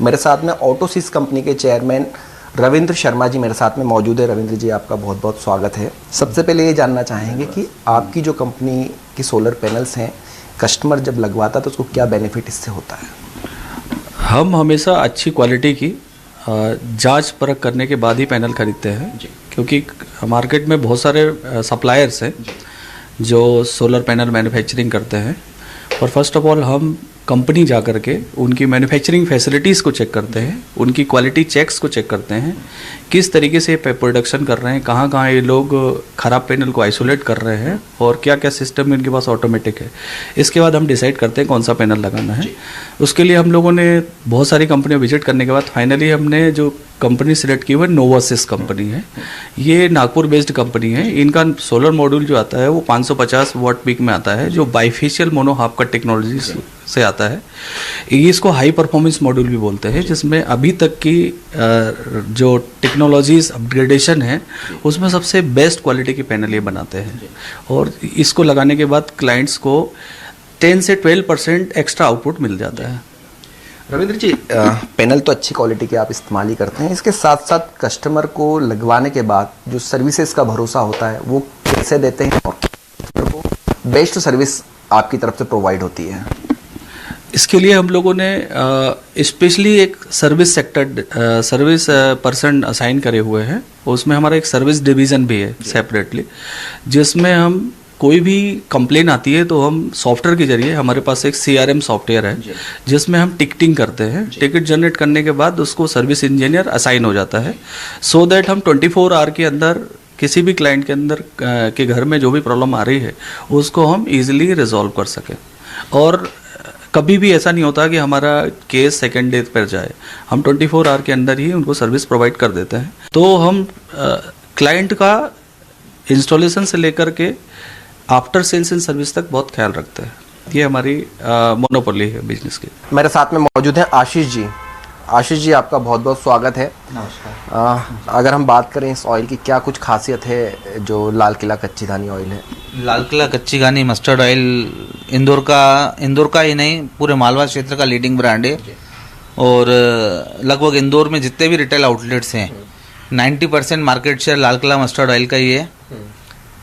मेरे साथ में ऑटोसिस कंपनी के चेयरमैन रविंद्र शर्मा जी मेरे साथ में मौजूद है। रविंद्र जी, आपका बहुत बहुत स्वागत है। सबसे पहले ये जानना चाहेंगे कि आपकी जो कंपनी की सोलर पैनल्स हैं, कस्टमर जब लगवाता है तो उसको क्या बेनिफिट इससे होता है? हम हमेशा अच्छी क्वालिटी की जांच परख करने के बाद ही पैनल खरीदते हैं, क्योंकि मार्केट में बहुत सारे सप्लायर्स हैं जो सोलर पैनल मैन्युफैक्चरिंग करते हैं। और फर्स्ट ऑफ ऑल हम कंपनी जा कर के उनकी मैन्युफैक्चरिंग फैसिलिटीज़ को चेक करते हैं, उनकी क्वालिटी चेक्स को चेक करते हैं, किस तरीके से प्रोडक्शन कर रहे हैं, कहाँ कहाँ ये लोग ख़राब पैनल को आइसोलेट कर रहे हैं और क्या क्या सिस्टम इनके पास ऑटोमेटिक है। इसके बाद हम डिसाइड करते हैं कौन सा पैनल लगाना है। उसके लिए हम लोगों ने बहुत सारी कंपनियाँ विजिट करने के बाद फाइनली हमने जो कंपनी सिलेक्ट की हुई है नोवासिस कंपनी है। ये नागपुर बेस्ड कंपनी है। इनका सोलर मॉड्यूल जो आता है वो 550 वाट पीक में आता है, जो bifacial mono half cut technology से आता है। ये इसको हाई परफॉर्मेंस मॉड्यूल भी बोलते हैं, जिसमें अभी तक की जो टेक्नोलॉजीज अपग्रेडेशन है उसमें सबसे बेस्ट क्वालिटी की पैनल ये बनाते हैं। और इसको लगाने के बाद क्लाइंट्स को 10 से 12% एक्स्ट्रा आउटपुट मिल जाता है। रविंद्र जी, पैनल तो अच्छी क्वालिटी के आप इस्तेमाल ही करते हैं, इसके साथ साथ कस्टमर को लगवाने के बाद जो सर्विसेज का भरोसा होता है वो कैसे देते हैं और कस्टमर को बेस्ट सर्विस आपकी तरफ से प्रोवाइड होती है? इसके लिए हम लोगों ने स्पेशली एक सर्विस पर्सन असाइन करे हुए हैं। उसमें हमारा एक सर्विस डिवीज़न भी है सेपरेटली, जिसमें हम कोई भी कंप्लेन आती है तो हम सॉफ्टवेयर के जरिए, हमारे पास एक CRM सॉफ्टवेयर है जिसमें हम टिकटिंग करते हैं। टिकट जनरेट करने के बाद उसको सर्विस इंजीनियर असाइन हो जाता है, सो दैट हम 24 आवर के अंदर किसी भी क्लाइंट के अंदर के घर में जो भी प्रॉब्लम आ रही है उसको हम इजीली रिजॉल्व कर सकें। और कभी भी ऐसा नहीं होता कि हमारा केस सेकेंड डे पर जाए, हम 24 आवर के अंदर ही उनको सर्विस प्रोवाइड कर देते हैं। तो हम क्लाइंट का इंस्टॉलेशन से लेकर के आफ्टर सेल्स एंड सर्विस तक बहुत ख्याल रखते हैं। ये हमारी मोनोपोली है बिजनेस की। मेरे साथ में मौजूद हैं आशीष जी। आशीष जी, आपका बहुत बहुत स्वागत है। नमस्कार। अगर हम बात करें इस ऑयल की, क्या कुछ खासियत है जो लाल किला कच्ची घानी ऑयल है? लाल किला कच्ची घानी मस्टर्ड ऑयल इंदौर का ही नहीं, पूरे मालवा क्षेत्र का लीडिंग ब्रांड है। और लगभग इंदौर में जितने भी रिटेल आउटलेट्स हैं 90% market share Lal Qila mustard oil का ही है।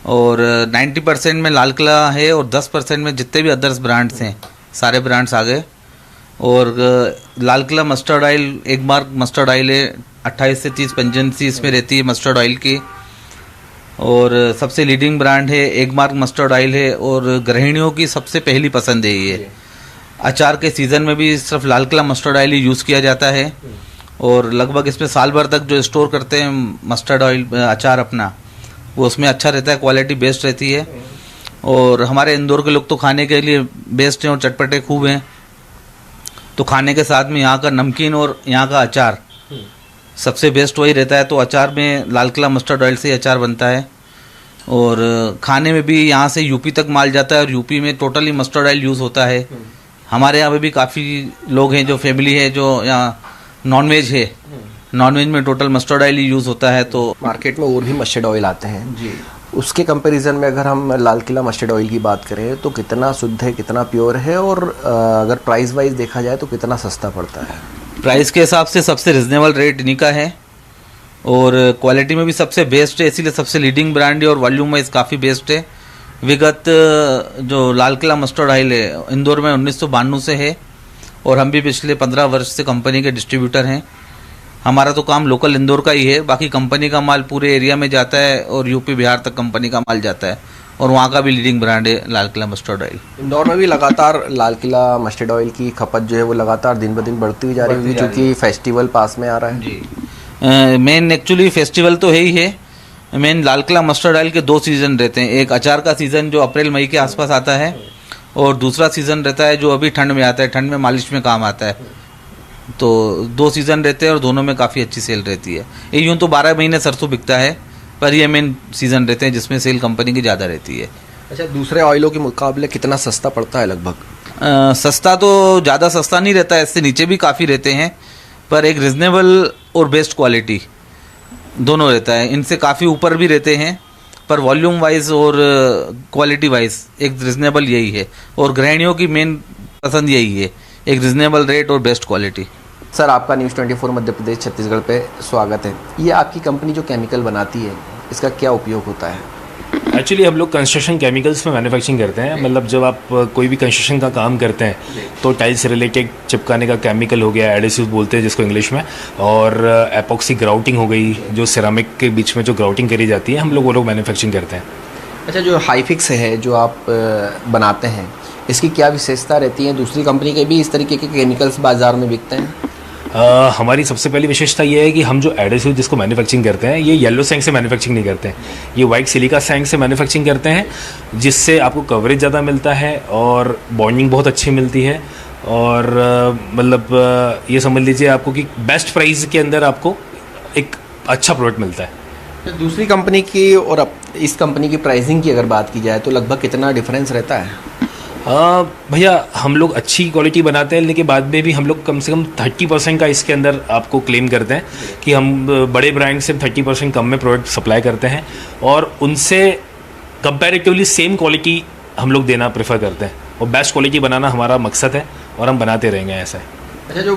और 90% में लाल किला है और 10% में जितने भी अदर्स ब्रांड्स हैं सारे ब्रांड्स आ गए। और लाल किला मस्टर्ड ऑयल एक मार्क मस्टर्ड ऑयल है, 28 से 30 पेंजेंसी इसमें रहती है मस्टर्ड ऑयल की। और सबसे लीडिंग ब्रांड है, एक मार्क मस्टर्ड ऑयल है और गृहिणियों की सबसे पहली पसंद है ये। अचार के सीज़न में भी सिर्फ लाल किला मस्टर्ड ऑयल ही यूज़ किया जाता है। और लगभग इसमें साल भर तक जो स्टोर करते हैं मस्टर्ड ऑयल अचार अपना, वो उसमें अच्छा रहता है, क्वालिटी बेस्ट रहती है। और हमारे इंदौर के लोग तो खाने के लिए बेस्ट हैं और चटपटे खूब हैं, तो खाने के साथ में यहाँ का नमकीन और यहाँ का अचार सबसे बेस्ट वही रहता है। तो अचार में लाल किला मस्टर्ड ऑयल से अचार बनता है। और खाने में भी यहाँ से यूपी तक माल जाता है और यूपी में टोटली मस्टर्ड ऑयल यूज़ होता है। हमारे यहाँ पे भी काफ़ी लोग हैं जो फैमिली है जो यहाँ नॉनवेज है, नॉनवेज में टोटल मस्टर्ड ऑयल ही यूज़ होता है। तो मार्केट में और भी मस्टर्ड ऑयल आते हैं जी, उसके कंपैरिजन में अगर हम लाल किला मस्टर्ड ऑयल की बात करें तो कितना शुद्ध है, कितना प्योर है, और अगर प्राइस वाइज देखा जाए तो कितना सस्ता पड़ता है? प्राइस के हिसाब से सबसे रिजनेबल रेट इन्हीं का है और क्वालिटी में भी सबसे बेस्ट है, इसीलिए सबसे लीडिंग ब्रांड है और वॉल्यूम वाइज काफ़ी बेस्ट है। विगत जो लाल किला मस्टर्ड ऑयल है इंदौर में 1992 से है और हम भी पिछले 15 वर्ष से कंपनी के डिस्ट्रीब्यूटर हैं। हमारा तो काम लोकल इंदौर का ही है, बाकी कंपनी का माल पूरे एरिया में जाता है और यूपी बिहार तक कंपनी का माल जाता है और वहाँ का भी लीडिंग ब्रांड है लाल किला मस्टर्ड ऑयल। इंदौर में भी लगातार लाल किला मस्टर्ड ऑयल की खपत जो है वो लगातार दिन ब दिन बढ़ती हुई जा रही है, क्योंकि फेस्टिवल पास में आ रहा है। जी, मेन एक्चुअली फेस्टिवल तो है ही है। Main Lal Qila mustard oil के 2 सीज़न रहते हैं, एक अचार का सीज़न जो अप्रैल मई के आसपास आता है और दूसरा सीज़न रहता है जो अभी ठंड में आता है, ठंड में मालिश में काम आता है। तो 2 सीज़न रहते हैं और दोनों में काफ़ी अच्छी सेल रहती है। ये यूँ तो 12 महीने सरसों बिकता है, पर ये मेन सीज़न रहते हैं जिसमें सेल कंपनी की ज़्यादा रहती है। अच्छा, दूसरे ऑयलों के मुकाबले कितना सस्ता पड़ता है लगभग? सस्ता तो ज़्यादा सस्ता नहीं रहता है, इससे नीचे भी काफ़ी रहते हैं, पर एक रिजनेबल और बेस्ट क्वालिटी दोनों रहता है। इनसे काफ़ी ऊपर भी रहते हैं, पर वॉल्यूम वाइज और क्वालिटी वाइज एक रिजनेबल यही है और गृहिणियों की मेन पसंद यही है, एक रिजनेबल रेट और बेस्ट क्वालिटी। सर आपका न्यूज़ 24 मध्य प्रदेश छत्तीसगढ़ पे स्वागत है। ये आपकी कंपनी जो केमिकल बनाती है इसका क्या उपयोग होता है? एक्चुअली हम लोग कंस्ट्रक्शन केमिकल्स में मैन्युफैक्चरिंग करते हैं। मतलब जब आप कोई भी कंस्ट्रक्शन का काम करते हैं तो टाइल्स से रिलेटेड चिपकाने का केमिकल हो गया, एडेसिव बोलते हैं जिसको इंग्लिश में, और एपॉक्सी ग्राउटिंग हो गई, जो सिरामिक के बीच में जो ग्राउटिंग करी जाती है, हम लोग वो लोग मैन्युफैक्चरिंग करते हैं। अच्छा, जो हाईफिक्स है जो आप बनाते हैं इसकी क्या विशेषता रहती है? दूसरी कंपनी के भी इस तरीके के केमिकल्स बाज़ार में बिकते हैं? हमारी सबसे पहली विशेषता ये है कि हम जो एडेसिव जिसको मैन्युफैक्चरिंग करते हैं ये येलो सैंक से मैन्युफैक्चरिंग नहीं करते हैं, ये वाइट सिलिका सैंक से मैन्युफैक्चरिंग करते हैं, जिससे आपको कवरेज ज़्यादा मिलता है और बॉन्डिंग बहुत अच्छी मिलती है। और मतलब ये समझ लीजिए आपको कि बेस्ट प्राइस के अंदर आपको एक अच्छा प्रोडक्ट मिलता है। तो दूसरी कंपनी की और इस कंपनी की प्राइसिंग की अगर बात की जाए तो लगभग कितना डिफरेंस रहता है? भैया हम लोग अच्छी क्वालिटी बनाते हैं, लेकिन बाद में भी हम लोग कम से कम 30% का इसके अंदर आपको क्लेम करते हैं कि हम बड़े ब्रांड से 30% कम में प्रोडक्ट सप्लाई करते हैं और उनसे कंपैरेटिवली सेम क्वालिटी हम लोग देना प्रेफर करते हैं, और बेस्ट क्वालिटी बनाना हमारा मकसद है और हम बनाते रहेंगे ऐसा है। अच्छा, जो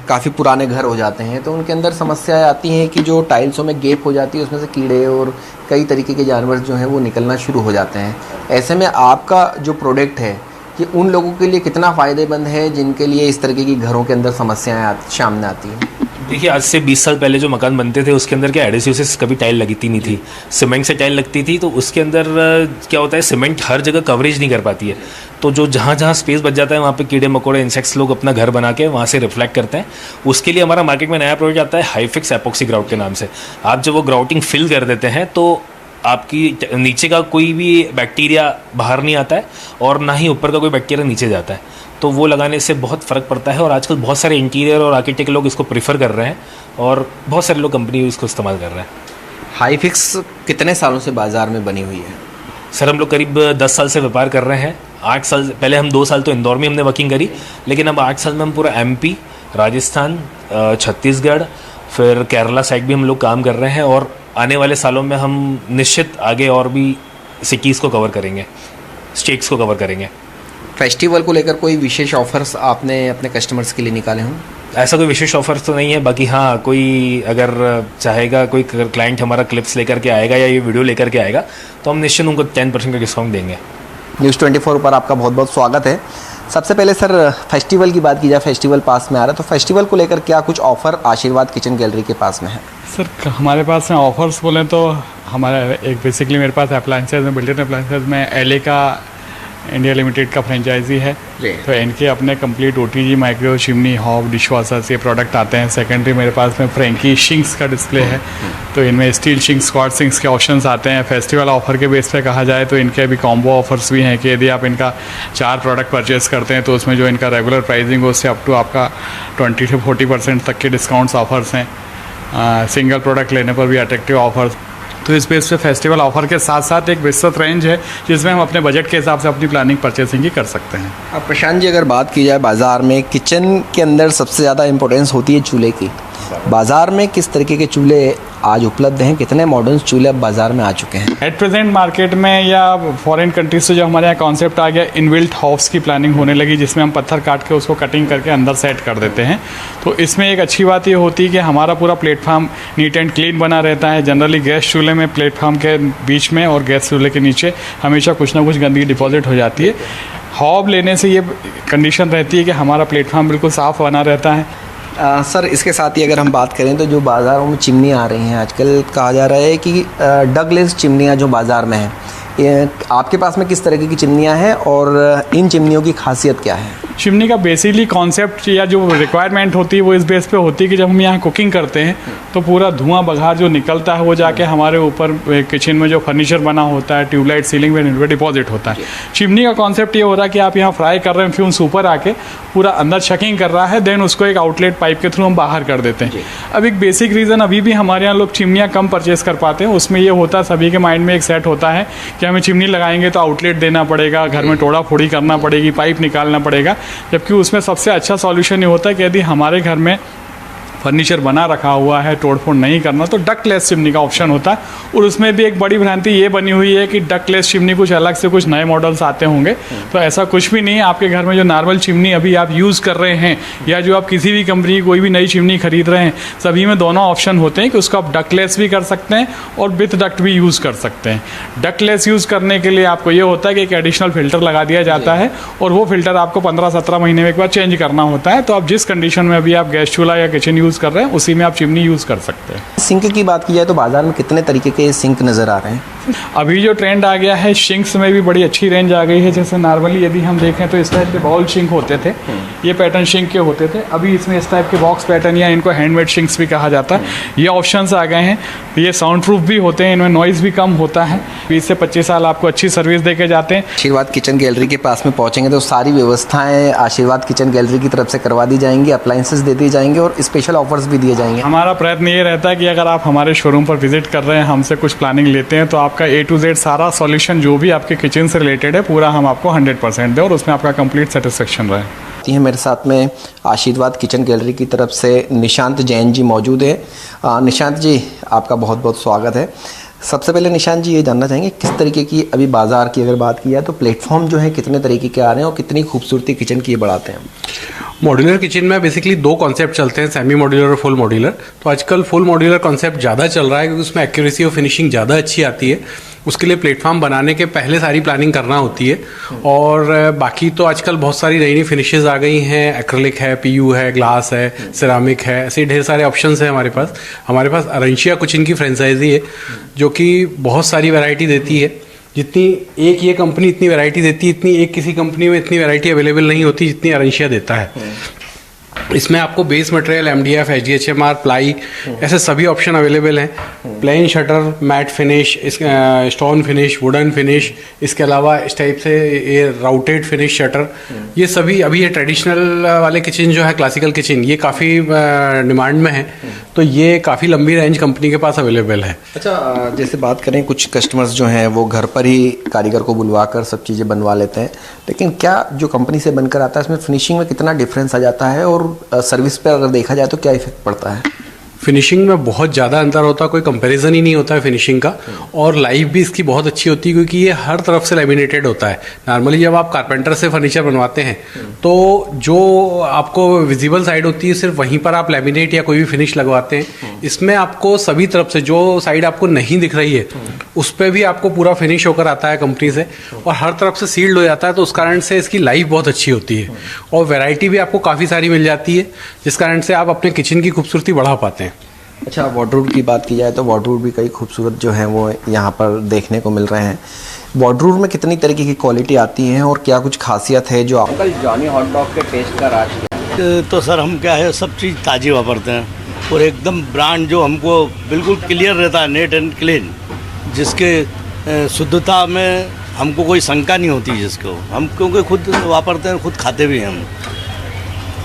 काफ़ी पुराने घर हो जाते हैं तो उनके अंदर समस्याएं आती हैं कि जो टाइल्सों में गैप हो जाती है उसमें से कीड़े और कई तरीके के जानवर जो हैं वो निकलना शुरू हो जाते हैं। ऐसे में आपका जो प्रोडक्ट है ये उन लोगों के लिए कितना फ़ायदेमंद है जिनके लिए इस तरीके की घरों के अंदर समस्याएं सामने आती हैं? देखिए, आज से 20 साल पहले जो मकान बनते थे उसके अंदर क्या एडेसिव से कभी टाइल लगती नहीं थी, सीमेंट से टाइल लगती थी। तो उसके अंदर क्या होता है, सीमेंट हर जगह कवरेज नहीं कर पाती है, तो जो जहाँ जहाँ स्पेस बच जाता है वहाँ पे कीड़े मकोड़े इंसेक्ट्स लोग अपना घर बना के वहाँ से रिफ्लेक्ट करते हैं। उसके लिए हमारा मार्केट में नया प्रोडक्ट आता है हाईफिक्स एपॉक्सी ग्राउट के नाम से। आप जब वो ग्राउटिंग फिल कर देते हैं तो आपकी नीचे का कोई भी बैक्टीरिया बाहर नहीं आता है और ना ही ऊपर का कोई बैक्टीरिया नीचे जाता है, तो वो लगाने से बहुत फ़र्क पड़ता है। और आजकल बहुत सारे इंटीरियर और आर्किटेक्ट लोग इसको प्रीफर कर रहे हैं और बहुत सारे लोग कंपनी इसको इस्तेमाल कर रहे हैं। हाईफिक्स कितने सालों से बाज़ार में बनी हुई है? सर हम लोग करीब 10 साल से व्यापार कर रहे हैं। 8 साल पहले हम 2 साल तो इंदौर में हमने वर्किंग करी, लेकिन अब 8 साल में हम पूरा MP, राजस्थान, छत्तीसगढ़, फिर केरला साइड भी हम लोग काम कर रहे हैं, और आने वाले सालों में हम निश्चित आगे और भी सिटीज़ को कवर करेंगे, स्टेट्स को कवर करेंगे। फेस्टिवल को लेकर कोई विशेष ऑफर्स आपने अपने कस्टमर्स के लिए निकाले हों? ऐसा कोई विशेष ऑफर तो नहीं है, बाकी हाँ कोई अगर चाहेगा, कोई क्लाइंट हमारा क्लिप्स लेकर के आएगा या ये वीडियो लेकर के आएगा तो हम निश्चित उनको 10% का डिस्काउंट देंगे। न्यूज़ 24 पर आपका बहुत बहुत स्वागत है। सबसे पहले सर फेस्टिवल की बात की जाए, फेस्टिवल पास में आ रहा है, तो फेस्टिवल को लेकर क्या कुछ ऑफ़र आशीर्वाद किचन गैलरी के पास में है? सर हमारे पास में ऑफर्स बोलें तो हमारा एक बेसिकली मेरे पास अप्लाइंसेज में, बिल्डिंग अप्लाइंसेज में LA का इंडिया लिमिटेड का फ्रेंचाइजी है, तो इनके अपने complete OTG micro chimney hob dishwashers ये प्रोडक्ट आते हैं। सेकेंडरी मेरे पास में फ्रेंकी शिंक्स का डिस्प्ले है, तो इनमें स्टील शिंक, स्क्वाड सिंक्स के ऑप्शंस आते हैं। फेस्टिवल ऑफर के बेस पे कहा जाए तो इनके अभी कॉम्बो ऑफर्स भी हैं कि यदि आप इनका 4 प्रोडक्ट परचेस करते हैं तो उसमें जो इनका रेगुलर प्राइसिंग हो उससे अप टू आपका 20 से 40% तक के डिस्काउंट्स ऑफर्स हैं। सिंगल प्रोडक्ट लेने पर भी अट्रैक्टिव ऑफर्स। तो इस बेस पे फेस्टिवल ऑफर के साथ साथ एक विस्तृत रेंज है जिसमें हम अपने बजट के हिसाब से अपनी प्लानिंग परचेसिंग ही कर सकते हैं। अब प्रशांत जी, अगर बात की जाए बाज़ार में किचन के अंदर सबसे ज़्यादा इम्पोर्टेंस होती है चूल्हे की। बाज़ार में किस तरीके के चूल्हे आज उपलब्ध हैं? कितने मॉडर्न चूल्हे अब बाज़ार में आ चुके हैं? एट प्रेजेंट मार्केट में या फॉरेन कंट्रीज से जो हमारे यहाँ कॉन्सेप्ट आ गया, इनबिल्ट हाउस की प्लानिंग होने लगी, जिसमें हम पत्थर काट के उसको कटिंग करके अंदर सेट कर देते हैं। तो इसमें एक अच्छी बात ये होती है कि हमारा पूरा प्लेटफॉर्म नीट एंड क्लीन बना रहता है। जनरली गैस चूल्हे में प्लेटफॉर्म के बीच में और गैस चूल्हे के नीचे हमेशा कुछ ना कुछ गंदगी डिपॉजिट हो जाती है। हॉब लेने से ये कंडीशन रहती है कि हमारा प्लेटफॉर्म बिल्कुल साफ़ बना रहता है। सर इसके साथ ही अगर हम बात करें तो जो बाज़ारों में चिमनी आ रही हैं आजकल, कहा जा रहा है कि डगलेस चिमनियाँ जो बाज़ार में हैं, ये आपके पास में किस तरीके की चिमनियाँ हैं और इन चिमनियों की खासियत क्या है? चिमनी का बेसिकली कॉन्सेप्ट या जो रिक्वायरमेंट होती है वो इस बेस पे होती है कि जब हम यहाँ कुकिंग करते हैं तो पूरा धुआं बघार जो निकलता है वो जाके हमारे ऊपर किचन में जो फर्नीचर बना होता है, ट्यूबलाइट सीलिंग में इनमें डिपॉजिट होता है। चिमनी का कॉन्सेप्ट ये हो रहा है कि आप यहाँ फ्राई कर रहे हैं, फ्यूम्स ऊपर आके पूरा अंदर शकिंग कर रहा है, देन उसको एक आउटलेट पाइप के थ्रू हम बाहर कर देते हैं। अब एक बेसिक रीज़न अभी भी हमारे यहाँ लोग चिमनियाँ कम परचेस कर पाते हैं, उसमें ये होता है सभी के माइंड में एक सेट होता है कि हमें चिमनी लगाएंगे तो आउटलेट देना पड़ेगा, घर में तोड़ा फोड़ी करना पड़ेगी, पाइप निकालना पड़ेगा। जबकि उसमें सबसे अच्छा सॉल्यूशन ये होता है कि यदि हमारे घर में फर्नीचर बना रखा हुआ है, तोड़फोड़ नहीं करना, तो डक्टलेस चिमनी का ऑप्शन होता है। और उसमें भी एक बड़ी भ्रांति ये बनी हुई है कि डक्टलेस चिमनी कुछ अलग से कुछ नए मॉडल्स आते होंगे, तो ऐसा कुछ भी नहीं है। आपके घर में जो नॉर्मल चिमनी अभी आप यूज़ कर रहे हैं या जो आप किसी भी कंपनी की कोई भी नई चिमनी खरीद रहे हैं, सभी में दोनों ऑप्शन होते हैं कि उसको आप डक्टलेस भी कर सकते हैं और विथ डक्ट भी यूज़ कर सकते हैं। डक्टलेस यूज़ करने के लिए आपको ये होता है कि एक एडिशनल फिल्टर लगा दिया जाता है और वो फिल्टर आपको 15-17 महीने में एक बार चेंज करना होता है। तो आप जिस कंडीशन में अभी आप गैस चूल्हा या किचन यूज़ कर रहे हैं उसी में आप चिमनी यूज़ कर सकते हैं। सिंक की बात की जाए तो बाजार में कितने तरीके के सिंक नज़र आ रहे हैं? अभी जो ट्रेंड आ गया है सिंक्स में भी बड़ी अच्छी रेंज आ गई है। जैसे नॉर्मली यदि हम देखें तो इस टाइप के बाउल सिंक होते थे, ये पैटर्न सिंक के होते थे। अभी इसमें इस टाइप के बॉक्स पैटर्न या इनको हैंडमेड सिंक्स भी कहा जाता है, ये ऑप्शंस आ गए हैं। ये साउंड प्रूफ भी होते हैं, इनमें नॉइज़ भी कम होता है। 20 से 25 साल आपको अच्छी सर्विस दे के जाते हैं। आशीर्वाद किचन गैलरी के पास में पहुंचेंगे तो सारी व्यवस्थाएं आशीर्वाद किचन गैलरी की तरफ से करवा दी जाएंगी, अप्लाइंसेस दे दी जाएंगे और स्पेशल ऑफर्स भी दिए जाएंगे। हमारा प्रयत्न ये रहता है कि अगर आप हमारे शोरूम पर विजिट कर रहे हैं, हमसे कुछ प्लानिंग लेते हैं, तो आपका A to Z सारा सॉल्यूशन जो भी आपके किचन से रिलेटेड है पूरा हम आपको 100% दें और उसमें आपका कंप्लीट सेटिस्फेक्शन रहे। है मेरे साथ में आशीर्वाद किचन गैलरी की तरफ से निशांत जैन जी मौजूद है। निशांत जी, आपका बहुत बहुत स्वागत है। सबसे पहले निशांत जी ये जानना चाहेंगे किस तरीके की अभी बाज़ार की अगर बात की जाए तो प्लेटफॉर्म जो है कितने तरीके के आ रहे हैं और कितनी खूबसूरती किचन की ये बढ़ाते हैं? मॉड्यूलर किचन में बेसिकली दो कॉन्सेप्ट चलते हैं, सेमी मॉड्यूलर और फुल मॉड्यूलर। तो आजकल फुल मॉड्यूलर कॉन्सेप्ट ज़्यादा चल रहा है क्योंकि उसमें एक्यूरेसी और फिनिशिंग ज़्यादा अच्छी आती है। उसके लिए प्लेटफॉर्म बनाने के पहले सारी प्लानिंग करना होती है और बाकी तो आजकल बहुत सारी नई नई फिनिशेज आ गई हैं, एक्रेलिक है, PU है, ग्लास है, सिरामिक है, ऐसे ढेर सारे ऑप्शंस हैं हमारे पास। हमारे पास अरेंशिया किचन की फ्रेंचाइजी है जो कि बहुत सारी वैरायटी देती है। जितनी एक ये कंपनी इतनी वैरायटी देती है, इतनी एक किसी कंपनी में इतनी वैरायटी अवेलेबल नहीं होती जितनी अरेंशिया देता है। इसमें आपको base material MDF, HDHMR, ply ऐसे सभी ऑप्शन अवेलेबल हैं। Plain shutter, matt finish, stone finish, wooden finish, इसके अलावा इस टाइप से ये राउटेड फिनिश शटर, ये सभी अभी ये ट्रेडिशनल वाले किचन जो है क्लासिकल किचन ये काफ़ी डिमांड में है, तो ये काफ़ी लंबी रेंज कंपनी के पास अवेलेबल है। अच्छा, जैसे बात करें कुछ कस्टमर्स जो हैं वो घर पर ही कारीगर को बुलवा कर सब चीज़ें बनवा लेते हैं, लेकिन क्या जो कंपनी से बनकर आता है इसमें फिनिशिंग में कितना डिफरेंस आ जाता है और सर्विस पर अगर देखा जाए तो क्या इफेक्ट पड़ता है? फिनिशिंग में बहुत ज़्यादा अंतर होता है, कोई कंपैरिजन ही नहीं होता है फिनिशिंग का। और लाइफ भी इसकी बहुत अच्छी होती है क्योंकि ये हर तरफ से लैमिनेटेड होता है। नॉर्मली जब आप कारपेंटर से फर्नीचर बनवाते हैं तो जो आपको विजिबल साइड होती है सिर्फ वहीं पर आप लैमिनेट या कोई भी फिनिश लगवाते हैं। इसमें आपको सभी तरफ से जो साइड आपको नहीं दिख रही है उस पर भी आपको पूरा फिनिश होकर आता है कंपनी से और हर तरफ से सील्ड हो जाता है, तो उस कारण से इसकी लाइफ बहुत अच्छी होती है और वैरायटी भी आपको काफ़ी सारी मिल जाती है जिस कारण से आप अपने किचन की खूबसूरती बढ़ा पाते हैं। अच्छा, वार्डरोब की बात की जाए तो वार्डरोब भी कई खूबसूरत जो हैं वो यहाँ पर देखने को मिल रहे हैं। वार्डरोब में कितनी तरीके की क्वालिटी आती है और क्या कुछ खासियत है जो आप जॉनी हॉट डॉग के टेस्ट का राज क्या? तो सर हम क्या है सब चीज़ ताज़ी वापरते हैं और एकदम ब्रांड जो हमको बिल्कुल क्लियर रहता है, नेट एंड क्लीन, जिसके शुद्धता में हमको कोई शंका नहीं होती, जिसको हम क्योंकि खुद वापरते हैं, खुद खाते भी हैं हम।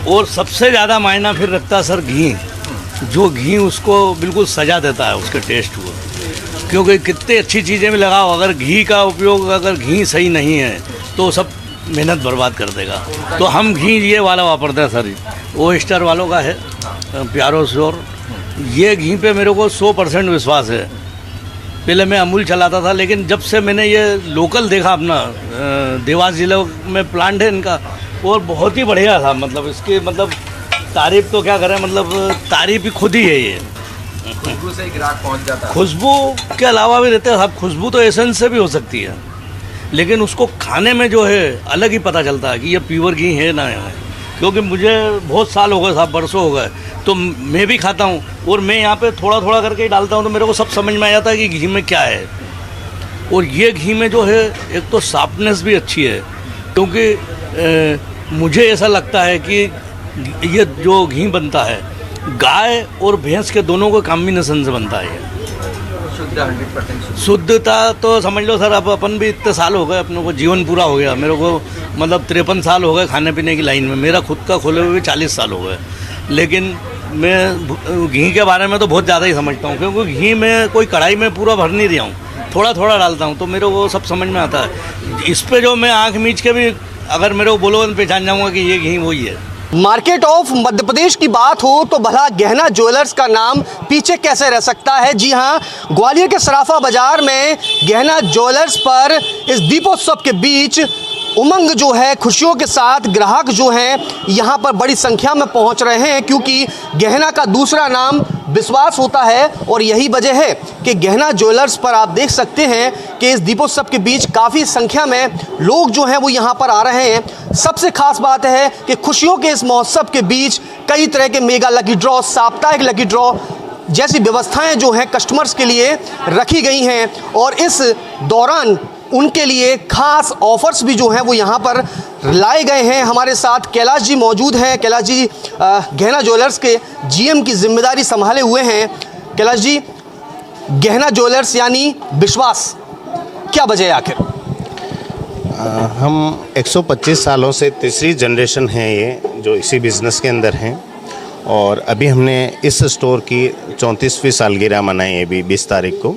और सबसे ज़्यादा मायना फिर रखता है सर घी, जो घी उसको बिल्कुल सजा देता है उसके टेस्ट को, क्योंकि कितनी अच्छी चीज़ें भी लगाओ अगर घी का उपयोग अगर घी सही नहीं है तो सब मेहनत बर्बाद कर देगा। तो हम घी ये वाला वापरते हैं सर, ओएस्टर वालों का है प्यारो श्योर। ये घी पे मेरे को 100% विश्वास है। पहले मैं अमूल चलाता था, लेकिन जब से मैंने ये लोकल देखा अपना देवास जिले में प्लांट है इनका, और बहुत ही बढ़िया था। मतलब इसकी मतलब तारीफ तो क्या करें, मतलब तारीफ ही खुद ही है। ये खुशबू से ग्राहक पहुँच जाता है। खुशबू के अलावा भी रहते हैं साहब, खुशबू तो एसेंस से भी हो सकती है, लेकिन उसको खाने में जो है अलग ही पता चलता है कि ये प्योर घी है ना है। क्योंकि मुझे बहुत साल हो गए साहब, बरसों हो गए, तो मैं भी खाता हूँ और मैं यहाँ पे थोड़ा थोड़ा करके ही डालता हूँ, तो मेरे को सब समझ में आ जाता है कि घी में क्या है। और ये घी में जो है एक तो सॉफ्टनेस भी अच्छी है, क्योंकि मुझे ऐसा लगता है कि ये जो घी बनता है गाय और भैंस के दोनों को कॉम्बिनेशन से बनता है। शुद्ध 100% शुद्धता तो समझ लो सर, अब अपन भी इतने साल हो गए, अपनों को जीवन पूरा हो गया। मेरे को मतलब 53 साल हो गए खाने पीने की लाइन में, मेरा खुद का खोले हुए भी 40 साल हो गए, लेकिन मैं घी के बारे में तो बहुत ज़्यादा ही समझता हूँ, क्योंकि घी में कोई कढ़ाई में पूरा भर नहीं रहा हूँ, थोड़ा थोड़ा डालता हूँ, तो मेरे को सब समझ में आता है। इस पर जो मैं आँख मीच के भी अगर मेरे को बोलो तो पहचान जाऊँगा कि ये घी वही है। मार्केट ऑफ मध्य प्रदेश की बात हो तो भला गहना ज्वेलर्स का नाम पीछे कैसे रह सकता है। जी हाँ, ग्वालियर के सराफा बाजार में गहना ज्वेलर्स पर इस दीपोत्सव के बीच उमंग जो है, खुशियों के साथ ग्राहक जो हैं यहाँ पर बड़ी संख्या में पहुँच रहे हैं, क्योंकि गहना का दूसरा नाम विश्वास होता है। और यही वजह है कि गहना ज्वेलर्स पर आप देख सकते हैं कि इस दीपोत्सव के बीच काफ़ी संख्या में लोग जो हैं वो यहाँ पर आ रहे हैं। सबसे खास बात है कि खुशियों के इस महोत्सव के बीच कई तरह के मेगा लकी ड्रॉ, साप्ताहिक लकी ड्रॉ जैसी व्यवस्थाएं जो हैं कस्टमर्स के लिए रखी गई हैं, और इस दौरान उनके लिए खास ऑफर्स भी जो हैं वो यहाँ पर लाए गए हैं। हमारे साथ कैलाश जी मौजूद हैं। कैलाश जी गहना ज्वेलर्स के जीएम की जिम्मेदारी संभाले हुए हैं। कैलाश जी, गहना ज्वेलर्स यानी विश्वास, क्या वजह है आखिर? हम 125 सालों से तीसरी जनरेशन है ये जो इसी बिज़नेस के अंदर हैं, और अभी हमने इस स्टोर की 34वीं सालगिरह मनाई है अभी 20 तारीख को।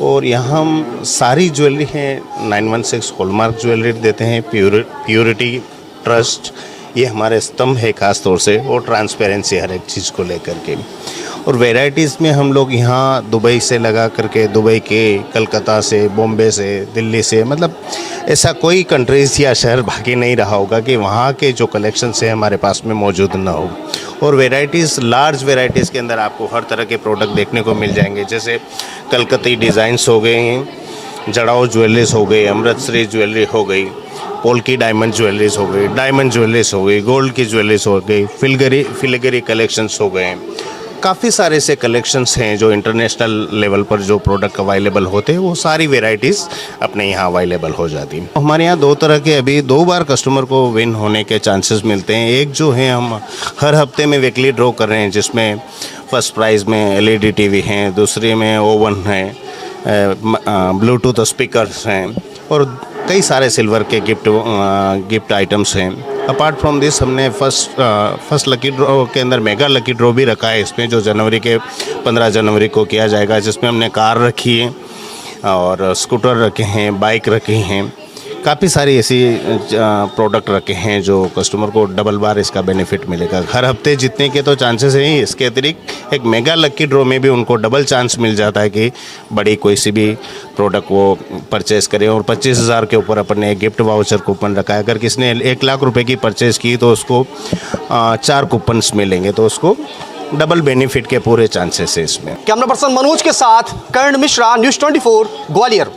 और यहाँ हम सारी ज्वेलरी है 916 हॉलमार्क ज्वेलरी देते हैं, प्योरिटी, ट्रस्ट, ये हमारे स्तंभ है खास तौर से, और ट्रांसपेरेंसी हर एक चीज़ को लेकर के। और वैरायटीज़ में हम लोग यहाँ दुबई से लगा करके, दुबई के, कलकत्ता से, बॉम्बे से, दिल्ली से, मतलब ऐसा कोई कंट्रीज़ या शहर बाकी नहीं रहा होगा कि वहाँ के जो कलेक्शन है हमारे पास में मौजूद ना हो। और वैरायटीज़, लार्ज वैरायटीज़ के अंदर आपको हर तरह के प्रोडक्ट देखने को मिल जाएंगे, जैसे कलकत्ती डिज़ाइंस हो गए, जड़ाओ ज्वेलरीज हो गई, अमृतसरी ज्वेलरी हो गई, पोल्की डायमंड ज्वेलरीज हो गई, डायमंड ज्वेलरीज हो गई, गोल्ड की ज्वेलरीज हो गई, फिलगरी कलेक्शंस हो गए। काफ़ी सारे से कलेक्शंस हैं जो इंटरनेशनल लेवल पर जो प्रोडक्ट अवेलेबल होते हैं, वो सारी वेराइटीज़ अपने यहाँ अवेलेबल हो जाती हैं। हमारे यहाँ दो तरह के, अभी 2 बार कस्टमर को विन होने के चांसेस मिलते हैं। एक जो है हम हर हफ्ते में वीकली ड्रॉ कर रहे हैं, जिसमें फर्स्ट प्राइज़ में LED TV हैं, दूसरे में ओवन है, ब्लूटूथ स्पीकर्स हैं, और कई सारे सिल्वर के गिफ्ट आइटम्स हैं। अपार्ट फ्रॉम दिस हमने फर्स्ट लकी ड्रॉ के अंदर मेगा लकी ड्रॉ भी रखा है इसमें, जो जनवरी के 15 जनवरी को किया जाएगा, जिसमें हमने कार रखी है और स्कूटर रखे हैं, बाइक रखी हैं, काफ़ी सारी ऐसी प्रोडक्ट रखे हैं जो कस्टमर को डबल बार इसका बेनिफिट मिलेगा। हर हफ्ते जीतने के तो चांसेस हैं ही, इसके अतिरिक्त एक मेगा लकी ड्रॉ में भी उनको डबल चांस मिल जाता है कि बड़ी कोई सी भी प्रोडक्ट वो परचेज़ करें। और 25,000 के ऊपर अपन ने एक गिफ्ट वाउचर कूपन रखा है। अगर किसी ने 1 लाख रुपए की परचेज़ की तो उसको 4 कूपन्स मिलेंगे, तो उसको डबल बेनिफिट के पूरे चांसेस है इसमें। कैमरा पर्सन मनोज के साथ कर्ण मिश्रा, न्यूज़ 24 ग्वालियर।